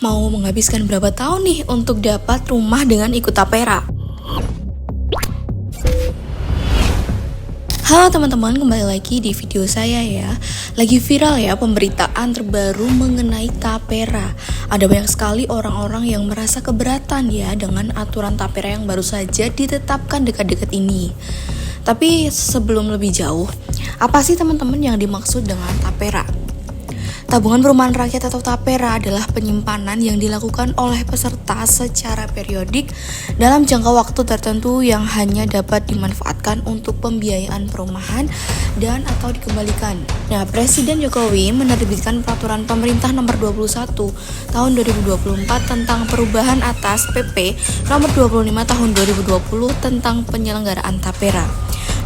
Mau menghabiskan berapa tahun nih untuk dapat rumah dengan ikut tapera? Halo teman-teman, kembali lagi di video saya ya. Lagi viral ya pemberitaan terbaru mengenai tapera. Ada banyak sekali orang-orang yang merasa keberatan ya dengan aturan tapera yang baru saja ditetapkan dekat-dekat ini. Tapi sebelum lebih jauh, apa sih teman-teman yang dimaksud dengan tapera? Tabungan perumahan rakyat atau tapera adalah penyimpanan yang dilakukan oleh peserta secara periodik dalam jangka waktu tertentu yang hanya dapat dimanfaatkan untuk pembiayaan perumahan dan atau dikembalikan. Nah, Presiden Jokowi menerbitkan peraturan pemerintah nomor 21 tahun 2024 tentang perubahan atas PP nomor 25 tahun 2020 tentang penyelenggaraan tapera.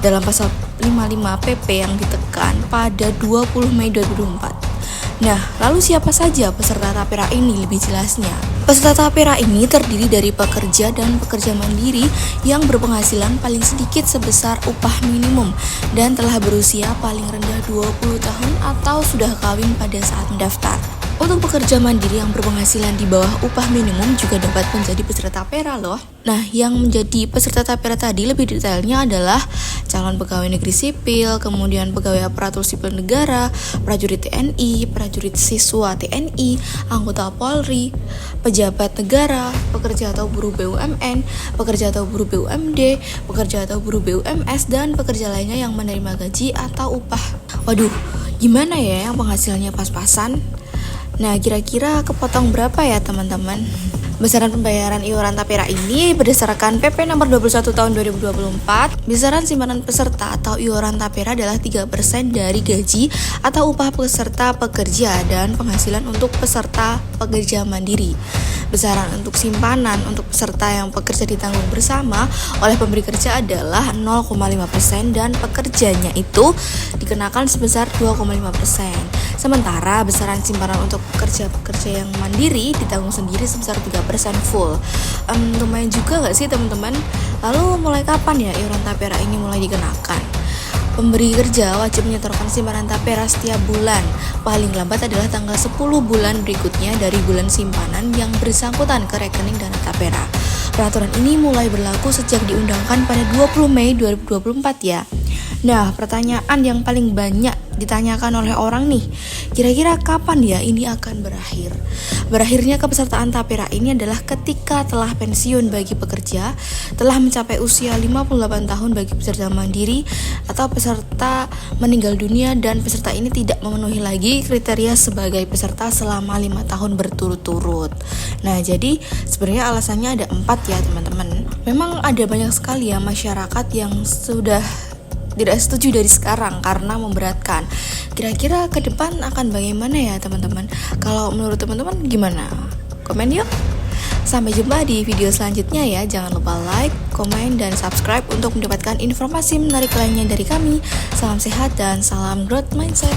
Dalam pasal 55 PP yang ditekan pada 20 Mei 2024. Nah, lalu siapa saja peserta tapera ini lebih jelasnya? Peserta tapera ini terdiri dari pekerja dan pekerja mandiri yang berpenghasilan paling sedikit sebesar upah minimum dan telah berusia paling rendah 20 tahun atau sudah kawin pada saat mendaftar. Untuk pekerja mandiri yang berpenghasilan di bawah upah minimum juga dapat menjadi peserta tapera loh. Nah, yang menjadi peserta tapera tadi lebih detailnya adalah calon pegawai negeri sipil, kemudian pegawai aparatur sipil negara, prajurit TNI, prajurit siswa TNI, anggota Polri, pejabat negara, pekerja atau buruh BUMN, pekerja atau buruh BUMD, pekerja atau buruh BUMS, dan pekerja lainnya yang menerima gaji atau upah. Waduh, gimana ya yang penghasilannya pas-pasan? Nah, kira-kira kepotong berapa ya teman-teman? Besaran pembayaran iuran tapera ini berdasarkan PP nomor 21 tahun 2024, besaran simpanan peserta atau iuran tapera adalah 3% dari gaji atau upah peserta pekerja dan penghasilan untuk peserta pekerja mandiri. Besaran untuk simpanan untuk peserta yang pekerja ditanggung bersama oleh pemberi kerja adalah 0,5% dan pekerjanya itu dikenakan sebesar 2,5%. Sementara besaran simpanan untuk pekerja-pekerja yang mandiri ditanggung sendiri sebesar 3% full. Lumayan juga gak sih teman-teman? Lalu mulai kapan ya iuran tapera ini mulai dikenakan? Pemberi kerja wajib menyetorkan simpanan tapera setiap bulan. Paling lambat adalah tanggal 10 bulan berikutnya dari bulan simpanan yang bersangkutan ke rekening dana tapera. Peraturan ini mulai berlaku sejak diundangkan pada 20 Mei 2024 ya. Nah, pertanyaan yang paling banyak ditanyakan oleh orang nih, kira-kira kapan ya ini akan berakhir? Berakhirnya kepesertaan tapera ini adalah ketika telah pensiun bagi pekerja, telah mencapai usia 58 tahun bagi peserta mandiri, atau peserta meninggal dunia dan peserta ini tidak memenuhi lagi kriteria sebagai peserta selama 5 tahun berturut-turut. Nah, jadi sebenarnya alasannya ada 4 ya teman-teman. Memang ada banyak sekali ya masyarakat yang sudah tidak setuju dari sekarang karena memberatkan. Kira-kira ke depan akan bagaimana ya teman-teman? Kalau menurut teman-teman gimana? Komen yuk. Sampai jumpa di video selanjutnya ya. Jangan lupa like, komen, dan subscribe untuk mendapatkan informasi menarik lainnya dari kami. Salam sehat dan salam growth mindset.